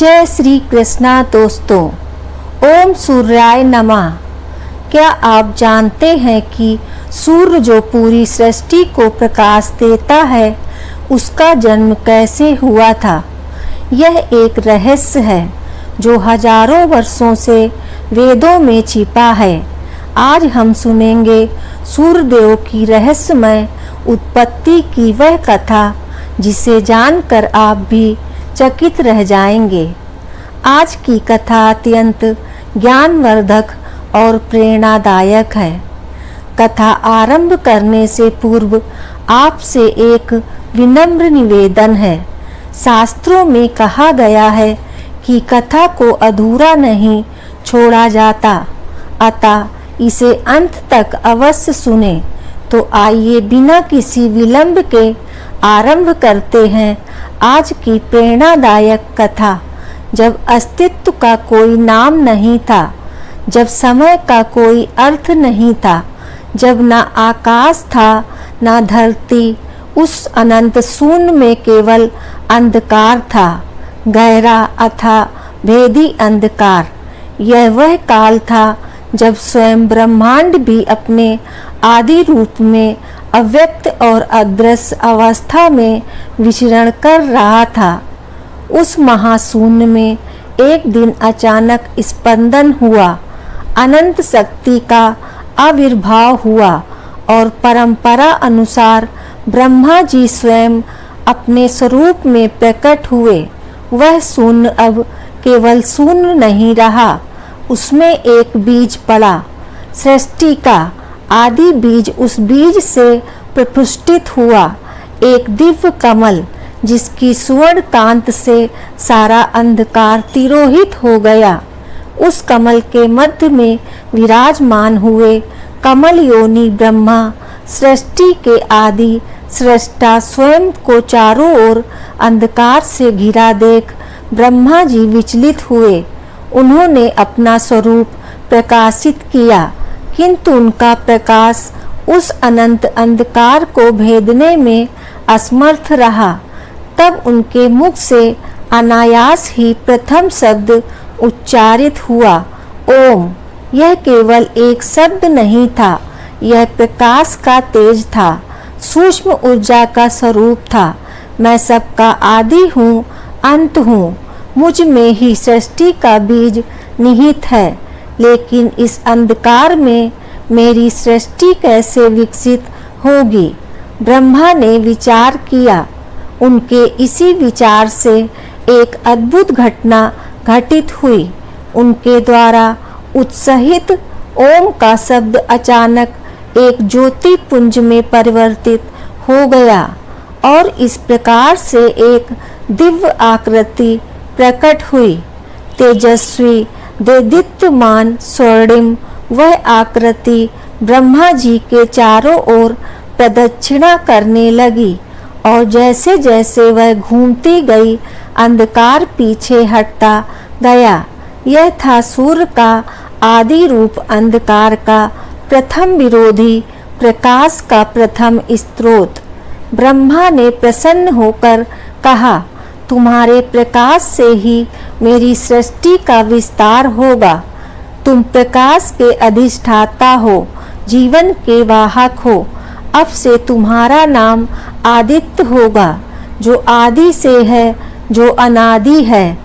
जय श्री कृष्णा दोस्तों। ओम सूर्याय नमः। क्या आप जानते हैं कि सूर्य जो पूरी सृष्टि को प्रकाश देता है उसका जन्म कैसे हुआ था? यह एक रहस्य है जो हजारों वर्षों से वेदों में छिपा है। आज हम सुनेंगे सूर्यदेव की रहस्यमय उत्पत्ति की वह कथा जिसे जानकर आप भी चकित रह जाएंगे। आज की कथा अत्यंत ज्ञानवर्धक और प्रेरणादायक है। कथा आरंभ करने से पूर्व आपसे एक विनम्र निवेदन है। शास्त्रों में कहा गया है कि कथा को अधूरा नहीं छोड़ा जाता, अतः इसे अंत तक अवश्य सुने। तो आइए बिना किसी विलंब के आरंभ करते हैं आज की प्रेरणादायक कथा। जब अस्तित्व का कोई नाम नहीं था, जब समय का कोई अर्थ नहीं था, जब न आकाश था न धरती, उस अनंत शून्य में केवल अंधकार था, गहरा अथाह भेदी अंधकार। यह वह काल था जब स्वयं ब्रह्मांड भी अपने आदि रूप में अव्यक्त और अदृश्य अवस्था में विचरण कर रहा था। उस महाशून्य में एक दिन अचानक स्पंदन हुआ, अनंत शक्ति का आविर्भाव हुआ और परंपरा अनुसार ब्रह्मा जी स्वयं अपने स्वरूप में प्रकट हुए। वह शून्य अब केवल शून्य नहीं रहा, उसमें एक बीज पड़ा, सृष्टि का आदि बीज। उस बीज से प्रपुष्टित हुआ एक दिव्य कमल, जिसकी स्वर्ण कांत से सारा अंधकार तिरोहित हो गया। उस कमल के मध्य में विराजमान हुए कमल योनि ब्रह्मा, सृष्टि के आदि सृष्टा स्वयं को चारों ओर अंधकार से घिरा देख ब्रह्मा जी विचलित हुए। उन्होंने अपना स्वरूप प्रकाशित किया, किंतु उनका प्रकाश उस अनंत अंधकार को भेदने में असमर्थ रहा। तब उनके मुख से अनायास ही प्रथम शब्द उच्चारित हुआ, ओम। यह केवल एक शब्द नहीं था, यह प्रकाश का तेज था, सूक्ष्म ऊर्जा का स्वरूप था। मैं सबका आदि हूँ, अंत हूँ, मुझ में ही सृष्टि का बीज निहित है। लेकिन इस अंधकार में मेरी सृष्टि कैसे विकसित होगी? ब्रह्मा ने विचार किया। उनके इसी विचार से एक अद्भुत घटना घटित हुई। उनके द्वारा उत्सहित ओम का शब्द अचानक एक ज्योति पुंज में परिवर्तित हो गया और इस प्रकार से एक दिव्य आकृति प्रकट हुई। तेजस्वी देदीप्यमान स्वर्णिम वह आकृति ब्रह्मा जी के चारों ओर प्रदक्षिणा करने लगी और जैसे जैसे वह घूमती गई अंधकार पीछे हटता गया। यह था सूर्य का आदि रूप, अंधकार का प्रथम विरोधी, प्रकाश का प्रथम स्रोत। ब्रह्मा ने प्रसन्न होकर कहा, तुम्हारे प्रकाश से ही मेरी सृष्टि का विस्तार होगा। तुम प्रकाश के अधिष्ठाता हो, जीवन के वाहक हो। अब से तुम्हारा नाम आदित्य होगा, जो आदि से है, जो अनादि है।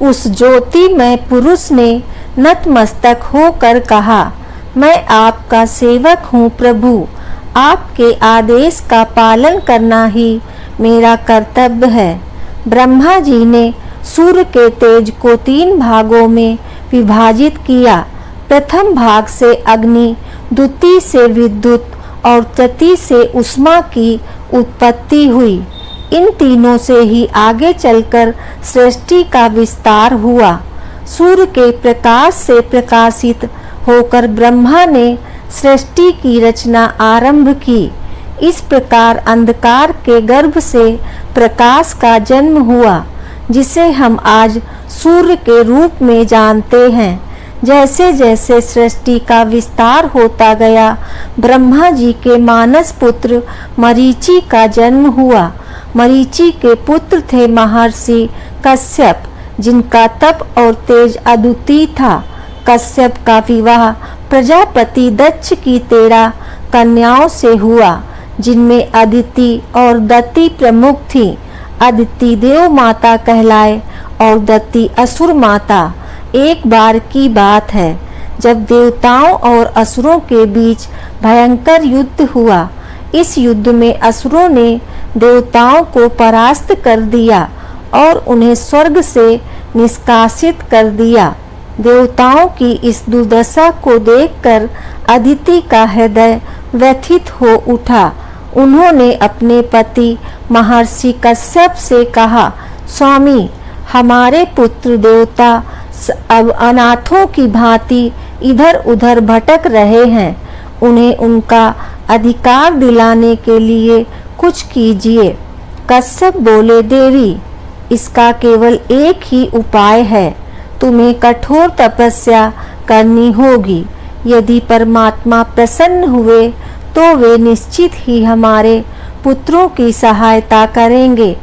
उस ज्योतिमय पुरुष ने नतमस्तक होकर कहा, मैं आपका सेवक हूँ प्रभु। आपके आदेश का पालन करना ही मेरा कर्तव्य है। ब्रह्मा जी ने सूर्य के तेज को 3 भागों में विभाजित किया। प्रथम भाग से अग्नि, द्वितीय से विद्युत और तृतीय से उष्मा की उत्पत्ति हुई। इन तीनों से ही आगे चलकर सृष्टि का विस्तार हुआ। सूर्य के प्रकाश से प्रकाशित होकर ब्रह्मा ने सृष्टि की रचना आरंभ की। इस प्रकार अंधकार के गर्भ से प्रकाश का जन्म हुआ, जिसे हम आज सूर्य के रूप में जानते हैं। जैसे जैसे सृष्टि का विस्तार होता गया, ब्रह्मा जी के मानस पुत्र मरीचि का जन्म हुआ। मरीचि के पुत्र थे महर्षि कश्यप। जिनका तप और तेज अद्वितीय था। कश्यप का विवाह प्रजापति दक्ष की 13 कन्याओं से हुआ, जिनमें अदिति और दत्ति प्रमुख थी। अदिति देव माता कहलाए और दत्ति असुर माता। एक बार की बात है, जब देवताओं और असुरों के बीच भयंकर युद्ध हुआ। इस युद्ध में असुरों ने देवताओं को परास्त कर दिया और उन्हें स्वर्ग से निष्कासित कर दिया। देवताओं की इस दुर्दशा को देखकर अदिति का हृदय व्यथित हो उठा। उन्होंने अपने पति महर्षि कश्यप से कहा, स्वामी, हमारे पुत्र देवता अब अनाथों की भांति इधर उधर भटक रहे हैं। उन्हें उनका अधिकार दिलाने के लिए कुछ कीजिए। कश्यप बोले, देवी, इसका केवल एक ही उपाय है। तुम्हें कठोर तपस्या करनी होगी। यदि परमात्मा प्रसन्न हुए तो वे निश्चित ही हमारे पुत्रों की सहायता करेंगे।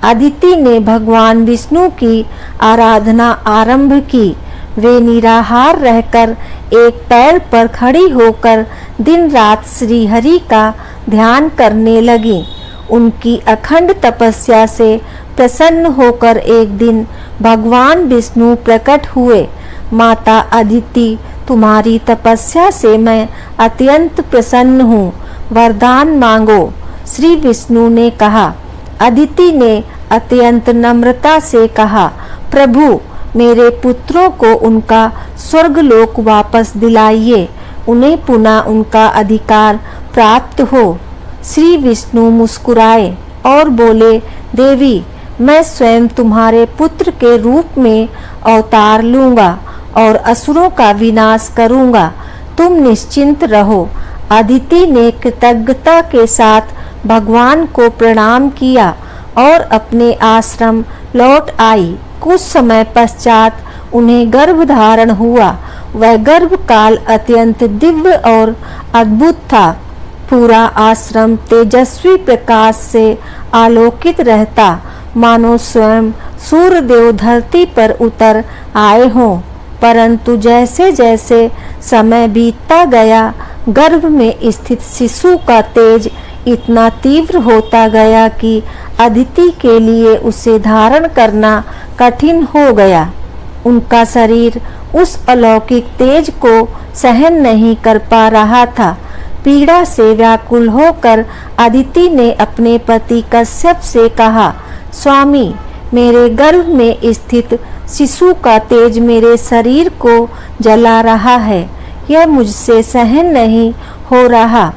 अदिति ने भगवान विष्णु की आराधना आरंभ की। वे निराहार रहकर एक पैर पर खड़ी होकर दिन रात श्री हरि का ध्यान करने लगी। उनकी अखंड तपस्या से प्रसन्न होकर एक दिन भगवान विष्णु प्रकट हुए। माता अदिति, तुम्हारी तपस्या से मैं अत्यंत प्रसन्न हूँ, वरदान मांगो। श्री विष्णु ने कहा। अदिति ने अत्यंत नम्रता से कहा, प्रभु, मेरे पुत्रों को उनका स्वर्गलोक वापस दिलाइए। उन्हें पुनः उनका अधिकार प्राप्त हो। श्री विष्णु मुस्कुराए और बोले, देवी, मैं स्वयं तुम्हारे पुत्र के रूप में अवतार लूंगा और असुरों का विनाश करूंगा। तुम निश्चिंत रहो। अदिति ने कृतज्ञता के साथ भगवान को प्रणाम किया और अपने आश्रम लौट आई। कुछ समय पश्चात उन्हें गर्भ धारण हुआ। वह गर्भ काल अत्यंत दिव्य और अद्भुत था। पूरा आश्रम तेजस्वी प्रकाश से आलोकित रहता, मानो स्वयं सूर्यदेव धरती पर उतर आए हों। परंतु जैसे जैसे समय बीतता गया, गर्भ में स्थित शिशु का तेज इतना तीव्र होता गया कि अदिति के लिए उसे धारण करना कठिन हो गया। उनका शरीर उस अलौकिक तेज को सहन नहीं कर पा रहा था। पीड़ा से व्याकुल होकर अदिति ने अपने पति कश्यप से कहा, स्वामी, मेरे गर्भ में स्थित शिशु का तेज मेरे शरीर को जला रहा है। यह मुझसे सहन नहीं हो रहा।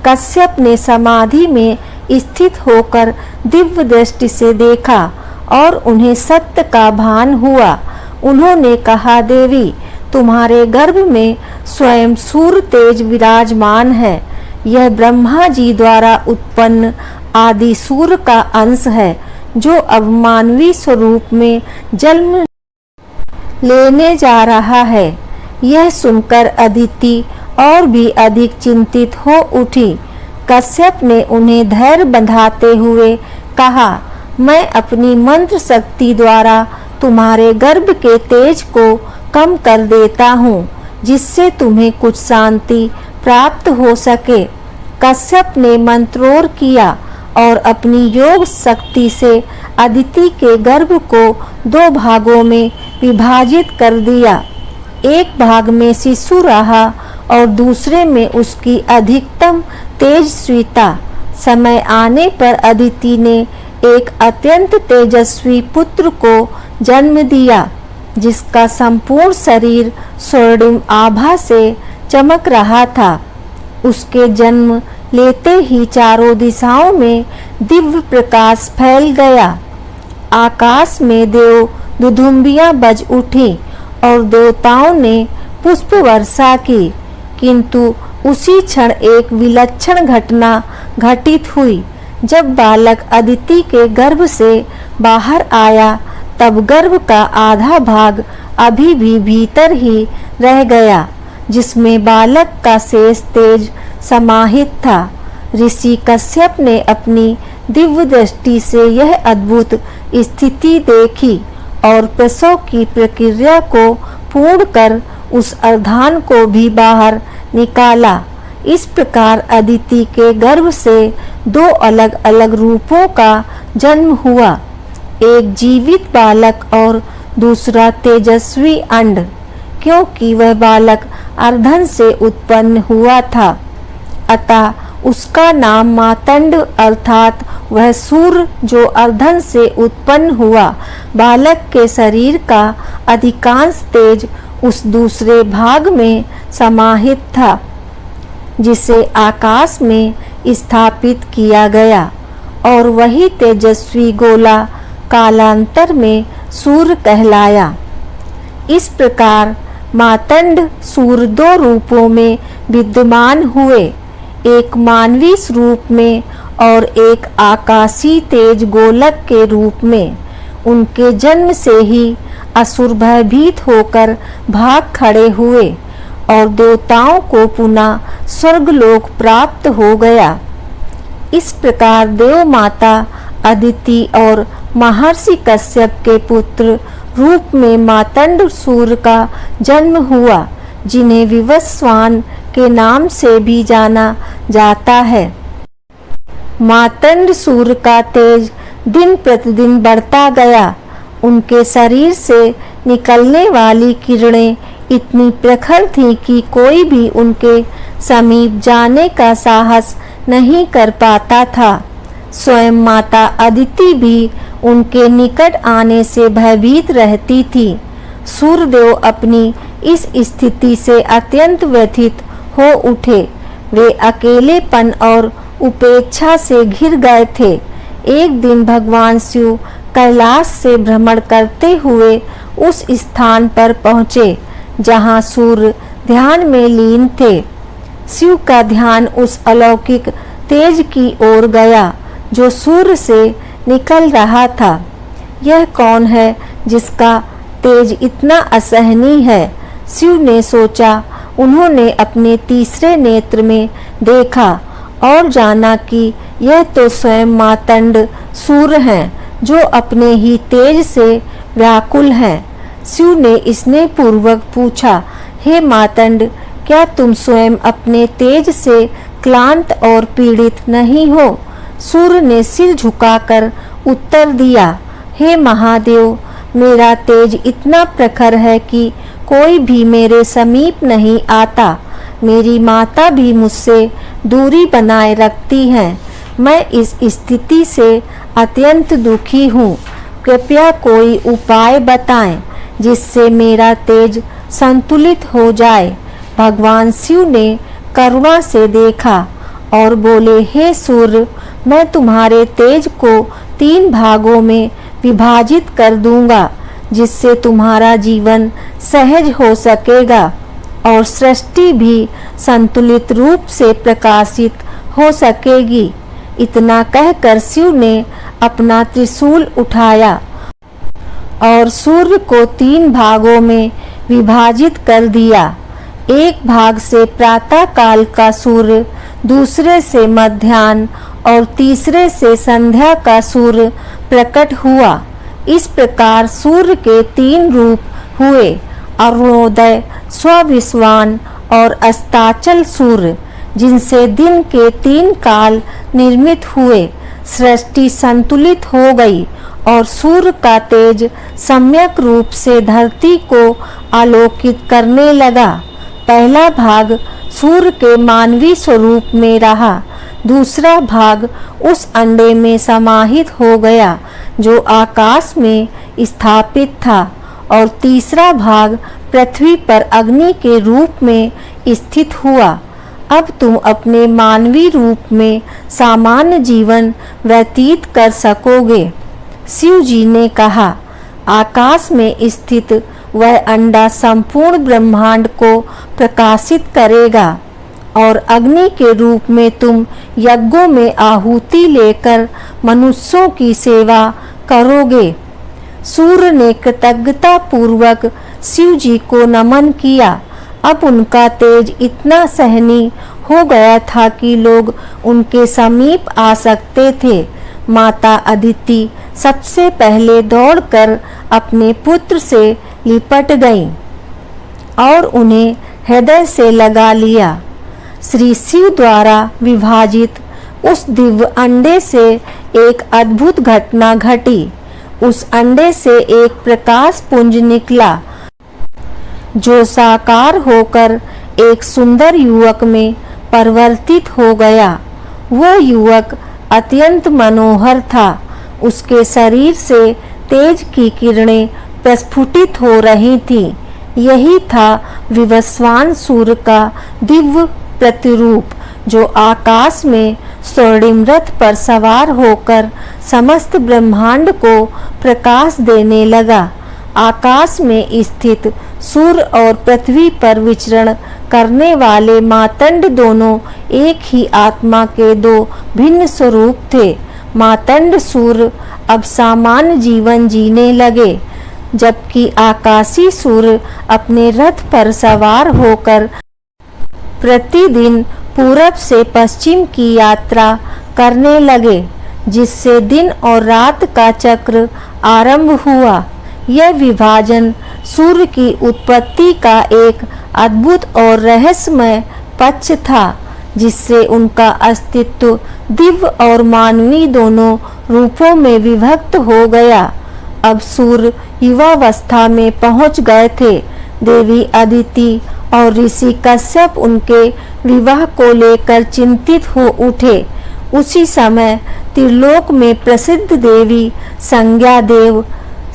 कश्यप ने समाधि में स्थित होकर दिव्य दृष्टि से देखा और उन्हें सत्य का भान हुआ। उन्होंने कहा, देवी, तुम्हारे गर्भ में स्वयं सूर्य तेज विराजमान है। यह ब्रह्मा जी द्वारा उत्पन्न आदि सूर्य का अंश है, जो अब मानवीय स्वरूप में जन्म लेने जा रहा है। यह सुनकर अदिति और भी अधिक चिंतित हो उठी। कश्यप ने उन्हें धैर्य बंधाते हुए कहा, मैं अपनी मंत्र शक्ति द्वारा तुम्हारे गर्भ के तेज को कम कर देता हूँ, जिससे तुम्हें कुछ शांति प्राप्त हो सके। कश्यप ने मंत्रोर किया और अपनी योग शक्ति से अदिति के गर्भ को 2 भागों में विभाजित कर दिया। एक भाग में शिशु रहा और दूसरे में उसकी अधिकतम तेजस्विता। समय आने पर अदिति ने एक अत्यंत तेजस्वी पुत्र को जन्म दिया, जिसका संपूर्ण शरीर स्वर्णिम आभा से चमक रहा था। उसके जन्म लेते ही चारों दिशाओं में दिव्य प्रकाश फैल गया। आकाश में देव दुदुम्बियां बज उठी और देवताओं ने पुष्प वर्षा की। किंतु उसी क्षण एक विलक्षण घटना घटित हुई। जब बालक अदिति के गर्भ से बाहर आया, तब गर्भ का आधा भाग अभी भी भीतर ही रह गया, जिसमें बालक का शेष तेज समाहित था। ऋषि कश्यप ने अपनी दिव्य दृष्टि से यह अद्भुत स्थिति देखी और प्रसव की प्रक्रिया को पूर्ण कर उस अर्धांग को भी बाहर निकाला। इस प्रकार अदिति के गर्भ से दो अलग अलग रूपों का जन्म हुआ, एक जीवित बालक और दूसरा तेजस्वी अंड, क्योंकि वह बालक अर्धन से उत्पन्न हुआ था। अतः उसका नाम मातंड अर्थात वह सूर्य जो अर्धन से उत्पन्न हुआ। बालक के शरीर का अधिकांश तेज उस दूसरे भाग में समाहित था जिसे आकाश में स्थापित किया गया, और वही तेजस्वी गोला कालांतर में सूर्य कहलाया। इस प्रकार मातंड सूर्य दो रूपों में विद्यमान हुए, एक मानवीय रूप में और एक आकाशीय तेज गोलक के रूप में। उनके जन्म से ही असुर भयभीत होकर भाग खड़े हुए और देवताओं को पुनः स्वर्गलोक प्राप्त हो गया। इस प्रकार देव माता अदिति और महर्षि कश्यप के पुत्र रूप में मातंड सूर्य का जन्म हुआ, जिन्हें विवस्वान के नाम से भी जाना जाता है। मातंड सूर्य का तेज दिन प्रतिदिन बढ़ता गया। उनके शरीर से निकलने वाली किरणें इतनी प्रखर थीं कि कोई भी उनके समीप जाने का साहस नहीं कर पाता था। स्वयं माता अदिति भी उनके निकट आने से भयभीत रहती थी। सूर्यदेव अपनी इस स्थिति से अत्यंत व्यथित हो उठे। वे अकेलेपन और उपेक्षा से घिर गए थे। एक दिन भगवान शिव कैलाश से भ्रमण करते हुए उस स्थान पर पहुँचे जहाँ सूर्य ध्यान में लीन थे। शिव का ध्यान उस अलौकिक तेज की ओर गया जो सूर्य से निकल रहा था। यह कौन है जिसका तेज इतना असहनीय है? शिव ने सोचा। उन्होंने अपने तीसरे नेत्र में देखा और जाना कि यह तो स्वयं मातंड सूर्य हैं जो अपने ही तेज से व्याकुल हैं। शिव ने स्नेहपूर्वक पूछा, हे मातंड, क्या तुम स्वयं अपने तेज से क्लांत और पीड़ित नहीं हो? सूर्य ने सिर झुकाकर उत्तर दिया, हे महादेव, मेरा तेज इतना प्रखर है कि कोई भी मेरे समीप नहीं आता। मेरी माता भी मुझसे दूरी बनाए रखती है। मैं इस स्थिति से अत्यंत दुखी हूँ। कृपया कोई उपाय बताएं जिससे मेरा तेज संतुलित हो जाए। भगवान शिव ने करुणा से देखा और बोले, हे सूर्य, मैं तुम्हारे तेज को 3 भागों में विभाजित कर दूंगा जिससे तुम्हारा जीवन सहज हो सकेगा और सृष्टि भी संतुलित रूप से प्रकाशित हो सकेगी। इतना कहकर शिव ने अपना त्रिशूल उठाया और सूर्य को 3 भागों में विभाजित कर दिया। एक भाग से प्रातः काल का सूर्य, दूसरे से मध्याह्न और तीसरे से संध्या का सूर्य प्रकट हुआ। इस प्रकार सूर्य के 3 रूप हुए, अरुणोदय, स्वविश्वान और अस्ताचल सूर्य, जिनसे दिन के 3 काल निर्मित हुए। सृष्टि संतुलित हो गई और सूर्य का तेज सम्यक रूप से धरती को आलोकित करने लगा। पहला भाग सूर्य के मानवीय स्वरूप में रहा, दूसरा भाग उस अंडे में समाहित हो गया जो आकाश में स्थापित था, और तीसरा भाग पृथ्वी पर अग्नि के रूप में स्थित हुआ। अब तुम अपने मानवीय रूप में सामान्य जीवन व्यतीत कर सकोगे। शिव जी ने कहा, आकाश में स्थित वह अंडा संपूर्ण ब्रह्मांड को प्रकाशित करेगा और अग्नि के रूप में तुम यज्ञों में आहुति लेकर मनुष्यों की सेवा करोगे। सूर्य ने कृतज्ञता पूर्वक शिव जी को नमन किया। अब उनका तेज इतना सहनीय हो गया था कि लोग उनके समीप आ सकते थे। माता अदिति सबसे पहले दौड़कर अपने पुत्र से लिपट गईं और उन्हें हृदय से लगा लिया। श्री शिव द्वारा विभाजित उस दिव्य अंडे से एक अद्भुत घटना घटी। उस अंडे से एक प्रकाश पुंज निकला जो साकार होकर एक सुंदर युवक में परिवर्तित हो गया। वो युवक अत्यंत मनोहर था। उसके शरीर से तेज की किरणें प्रस्फुटित हो रही थीं। यही था विवस्वान सूर्य का दिव्य प्रतिरूप जो आकाश में स्वर्णिम रथ पर सवार होकर समस्त ब्रह्मांड को प्रकाश देने लगा। आकाश में स्थित सूर्य और पृथ्वी पर विचरण करने वाले मातंड दोनों एक ही आत्मा के दो भिन्न स्वरूप थे। मातंड सूर्य अब सामान्य जीवन जीने लगे, जबकि आकाशी सूर्य अपने रथ पर सवार होकर प्रतिदिन पूरब से पश्चिम की यात्रा करने लगे, जिससे दिन और रात का चक्र आरंभ हुआ। यह विभाजन सूर्य की उत्पत्ति का एक अद्भुत और रहस्यमय पक्ष था, जिससे उनका अस्तित्व दिव्य और मानवीय दोनों रूपों में विभक्त हो गया। अब सूर्य युवावस्था में पहुंच गए थे। देवी अदिति और ऋषि कश्यप उनके विवाह को लेकर चिंतित हो उठे। उसी समय त्रिलोक में प्रसिद्ध देवी संज्ञा देव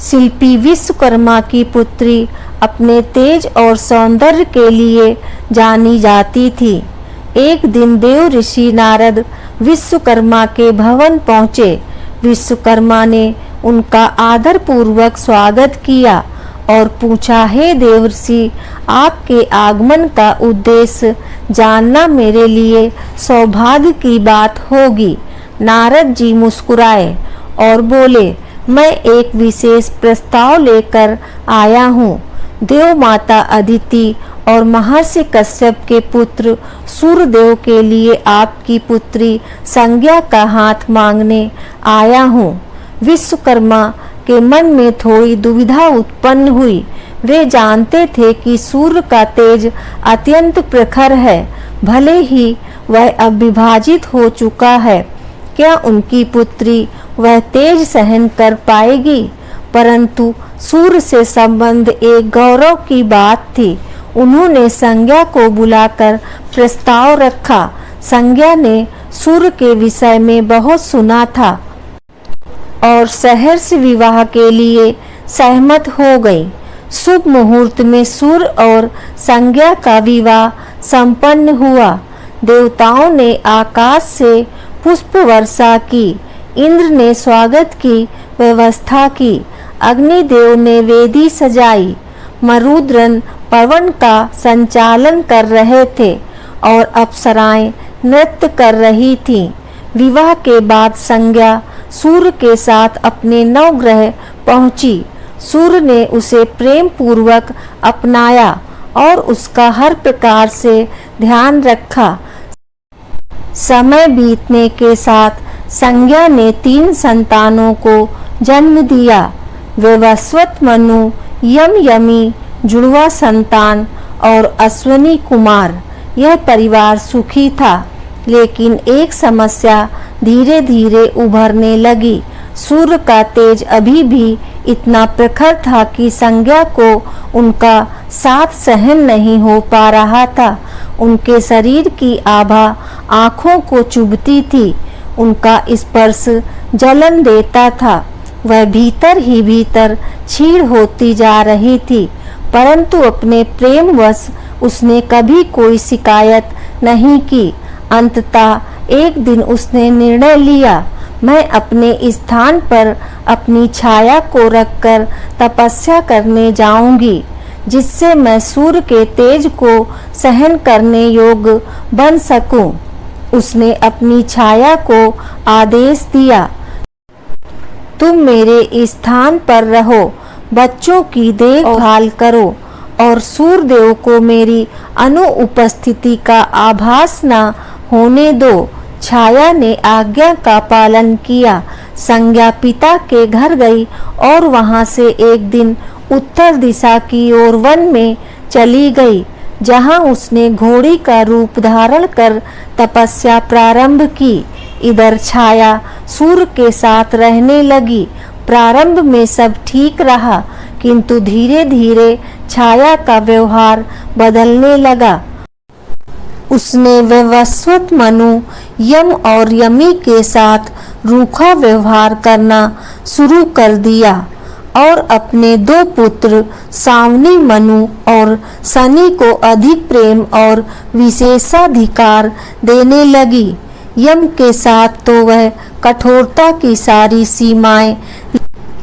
शिल्पी विश्वकर्मा की पुत्री अपने तेज और सौंदर्य के लिए जानी जाती थी। एक दिन देव ऋषि नारद विश्वकर्मा के भवन पहुँचे। विश्वकर्मा ने उनका आदर पूर्वक स्वागत किया और पूछा, हे देवर्षि, आपके आगमन का उद्देश्य जानना मेरे लिए सौभाग्य की बात होगी। नारद जी मुस्कुराए और बोले, मैं एक विशेष प्रस्ताव लेकर आया हूँ। देव माता अदिति और महर्षि कश्यप के पुत्र सूर्यदेव के लिए आपकी पुत्री संज्ञा का हाथ मांगने आया हूँ। विश्वकर्मा के मन में थोड़ी दुविधा उत्पन्न हुई। वे जानते थे कि सूर्य का तेज अत्यंत प्रखर है, भले ही वह अब विभाजित हो चुका है। क्या उनकी पुत्री वह तेज सहन कर पाएगी? परंतु सूर्य से संबंध एक गौरव की बात थी। उन्होंने संज्ञा को बुलाकर प्रस्ताव रखा। संज्ञा ने सूर्य के विषय में बहुत सुना था और सहर्ष विवाह के लिए सहमत हो गई। शुभ मुहूर्त में सूर्य और संज्ञा का विवाह संपन्न हुआ। देवताओं ने आकाश से पुष्प वर्षा की, इंद्र ने स्वागत की व्यवस्था की, अग्निदेव ने वेदी सजाई, मरुद्रन पवन का संचालन कर रहे थे और अप्सराएं नृत्य कर रही थीं। विवाह के बाद संज्ञा सूर्य के साथ अपने नवग्रह पहुंची। सूर्य ने उसे प्रेम पूर्वक अपनाया और उसका हर प्रकार से ध्यान रखा। समय बीतने के साथ संज्ञा ने 3 संतानों को जन्म दिया। वैवस्वत, मनु, यमी जुड़वा संतान और अश्वनी कुमार। यह परिवार सुखी था, लेकिन एक समस्या धीरे धीरे उभरने लगी। सूर्य का तेज अभी भी इतना प्रखर था कि संज्ञा को उनका साथ सहन नहीं हो पा रहा था। उनके शरीर की आभा आँखों को चुभती थी। उनका स्पर्श जलन देता था। वह भीतर ही भीतर क्षीण होती जा रही थी, परंतु अपने प्रेमवश उसने कभी कोई शिकायत नहीं की। अंततः एक दिन उसने निर्णय लिया, मैं अपने स्थान पर अपनी छाया को रखकर तपस्या करने जाऊंगी, जिससे मैं सूर्य के तेज को सहन करने योग्य बन सकूं। उसने अपनी छाया को आदेश दिया, तुम मेरे स्थान पर रहो, बच्चों की देखभाल करो और सूर्यदेव को मेरी अनुपस्थिति का आभास न होने दो। छाया ने आज्ञा का पालन किया। संज्ञा पिता के घर गई और वहां से एक दिन उत्तर दिशा की ओर वन में चली गई, जहां उसने घोड़ी का रूप धारण कर तपस्या प्रारंभ की। इधर छाया सूर्य के साथ रहने लगी। प्रारंभ में सब ठीक रहा, किंतु धीरे धीरे छाया का व्यवहार बदलने लगा। उसने वैवस्वत मनु, यम और यमी के साथ रूखा व्यवहार करना शुरू कर दिया और अपने 2 पुत्र सावनी मनु और सनी को अधिक प्रेम और विशेषाधिकार देने लगी। यम के साथ तो वह कठोरता की सारी सीमाएं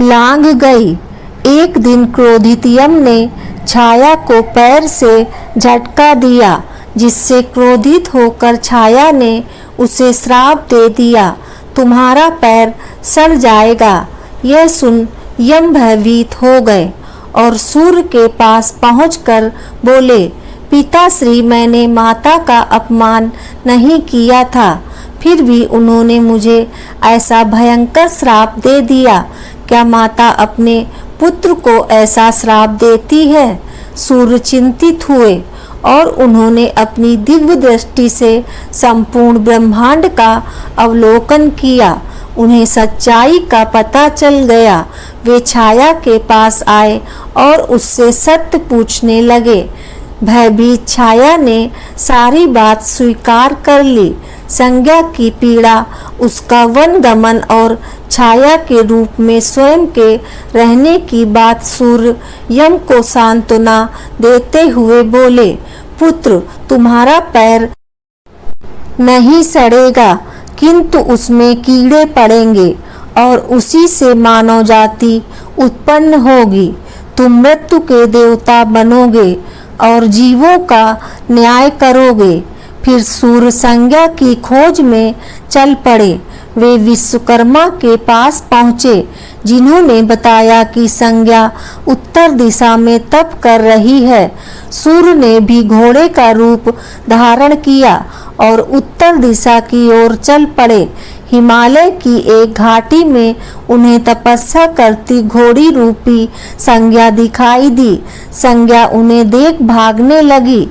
लांघ गई। एक दिन क्रोधित यम ने छाया को पैर से झटका दिया, जिससे क्रोधित होकर छाया ने उसे श्राप दे दिया, तुम्हारा पैर सड़ जाएगा। यह सुन यम भयभीत हो गए और सूर्य के पास पहुंचकर बोले, पिताश्री, मैंने माता का अपमान नहीं किया था, फिर भी उन्होंने मुझे ऐसा भयंकर श्राप दे दिया। क्या माता अपने पुत्र को ऐसा श्राप देती है? सूर्य चिंतित हुए और उन्होंने अपनी दिव्य दृष्टि से संपूर्ण ब्रह्मांड का अवलोकन किया। उन्हें सच्चाई का पता चल गया। वे छाया के पास आए और उससे सत्य पूछने लगे। भयभीत छाया ने सारी बात स्वीकार कर ली। संज्ञा की पीड़ा, उसका वन गमन और छाया के रूप में स्वयं के रहने की बात सूर्य यम को सांत्वना देते हुए बोले, पुत्र, तुम्हारा पैर नहीं सड़ेगा, किंतु उसमें कीड़े पड़ेंगे और उसी से मानव जाति उत्पन्न होगी। तुम मृत्यु के देवता बनोगे और जीवों का न्याय करोगे। फिर सूर्य संज्ञा की खोज में चल पड़े। वे विश्वकर्मा के पास पहुँचे, जिन्होंने बताया कि संज्ञा उत्तर दिशा में तप कर रही है। सूर्य ने भी घोड़े का रूप धारण किया और उत्तर दिशा की ओर चल पड़े। हिमालय की एक घाटी में उन्हें तपस्या करती घोड़ी रूपी संज्ञा दिखाई दी। संज्ञा उन्हें देख भागने लगी।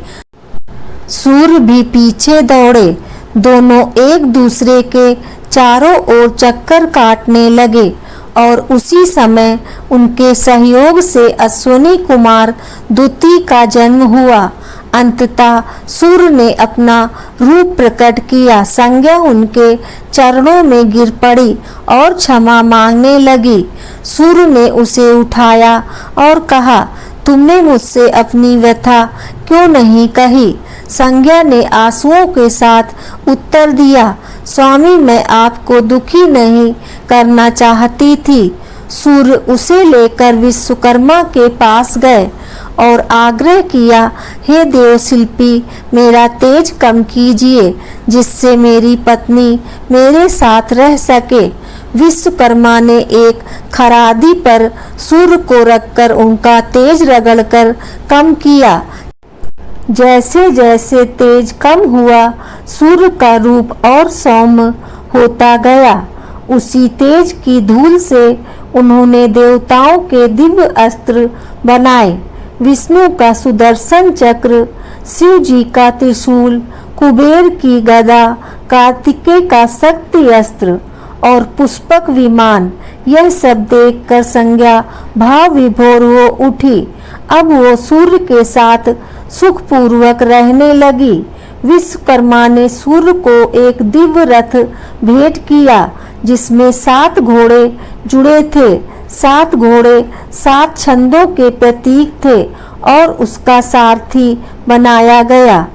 सूर्य भी पीछे दौड़े। दोनों एक दूसरे के चारों ओर चक्कर काटने लगे और उसी समय उनके सहयोग से अश्विनी कुमार दुती का जन्म हुआ। अंततः सूर्य ने अपना रूप प्रकट किया। संज्ञा उनके चरणों में गिर पड़ी और क्षमा मांगने लगी। सूर्य ने उसे उठाया और कहा, तुमने मुझसे अपनी व्यथा क्यों नहीं कही? संज्ञा ने आंसुओं के साथ उत्तर दिया, स्वामी, मैं आपको दुखी नहीं करना चाहती थी। सूर्य उसे लेकर विश्वकर्मा के पास गए और आग्रह किया, हे देव शिल्पी, मेरा तेज कम कीजिए, जिससे मेरी पत्नी मेरे साथ रह सके। विश्वकर्मा ने एक खरादी पर सूर्य को रखकर उनका तेज रगड़कर कम किया। जैसे जैसे तेज कम हुआ, सूर्य का रूप और सौम्य होता गया। उसी तेज की धूल से उन्होंने देवताओं के दिव्य अस्त्र बनाए। विष्णु का सुदर्शन चक्र, शिव जी का त्रिशूल, कुबेर की गदा, कार्तिकेय का शक्ति अस्त्र और पुष्पक विमान। यह सब देखकर संज्ञा भाव विभोर हो उठी। अब वो सूर्य के साथ सुखपूर्वक रहने लगी। विश्वकर्मा ने सूर्य को एक दिव्य रथ भेंट किया, जिसमें 7 घोड़े जुड़े थे। 7 घोड़े 7 छंदों के प्रतीक थे और उसका सारथी बनाया गया।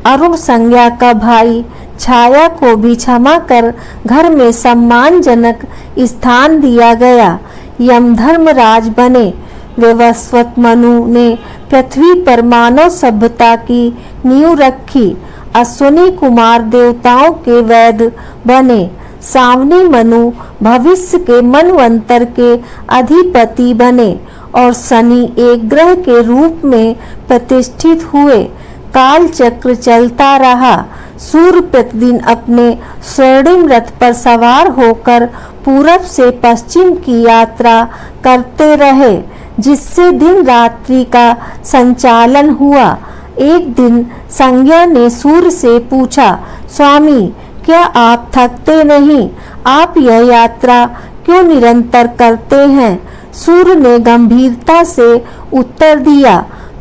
अरुण संज्ञा का भाई छाया को भी क्षमा कर घर में सम्मानजनक स्थान दिया गया। यमधर्मराज बने। वैवस्वत मनु ने पृथ्वी पर मानव सभ्यता की नींव रखी। अश्विनी कुमार देवताओं के वैद्य बने। सावनी मनु भविष्य के मनवंतर के अधिपति बने और शनि एक ग्रह के रूप में प्रतिष्ठित हुए। काल चक्र चलता रहा। सूर्य प्रतिदिन अपने स्वर्णिम रथ पर सवार होकर पूरब से पश्चिम की यात्रा करते रहे, जिससे दिन रात्रि का संचालन हुआ। एक दिन संज्ञा ने सूर्य से पूछा, स्वामी, क्या आप थकते नहीं? आप यह यात्रा क्यों निरंतर करते हैं? सूर्य ने गंभीरता से उत्तर दिया,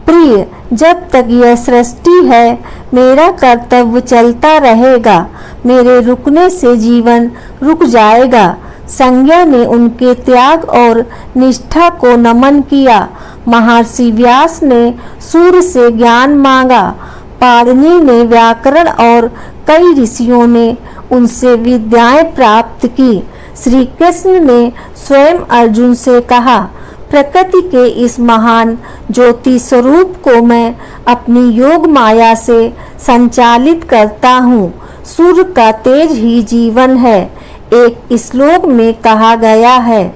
प्रिय, जब तक यह सृष्टि है मेरा कर्तव्य चलता रहेगा। मेरे रुकने से जीवन रुक जाएगा। संज्ञा ने उनके त्याग और निष्ठा को नमन किया। महर्षि व्यास ने सूर्य से ज्ञान मांगा। पाणिनि ने व्याकरण और कई ऋषियों ने उनसे विद्याएं प्राप्त की। श्री कृष्ण ने स्वयं अर्जुन से कहा, प्रकृति के इस महान ज्योति स्वरूप को मैं अपनी योग माया से संचालित करता हूँ। सूर्य का तेज ही जीवन है। एक श्लोक में कहा गया है,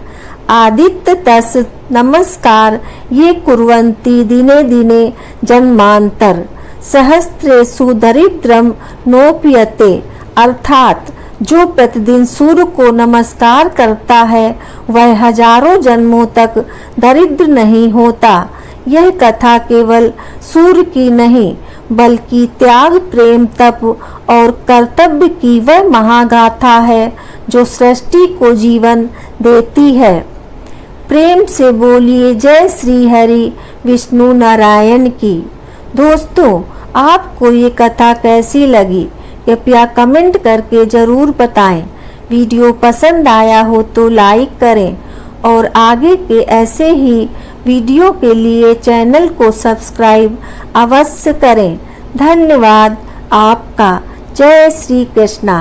आदित्य तस् नमस्कार ये कुर्वन्ति दिने दिने जन्मांतर सहस्रेषु दरिद्रम नोप्यते। अर्थात जो प्रतिदिन सूर्य को नमस्कार करता है वह हजारों जन्मों तक दरिद्र नहीं होता। यह कथा केवल सूर्य की नहीं बल्कि त्याग, प्रेम, तप और कर्तव्य की वह महागाथा है जो सृष्टि को जीवन देती है। प्रेम से बोलिए जय श्री हरि विष्णु नारायण की। दोस्तों, आपको ये कथा कैसी लगी कृपया कमेंट करके ज़रूर बताएं। वीडियो पसंद आया हो तो लाइक करें और आगे के ऐसे ही वीडियो के लिए चैनल को सब्सक्राइब अवश्य करें। धन्यवाद आपका। जय श्री कृष्णा।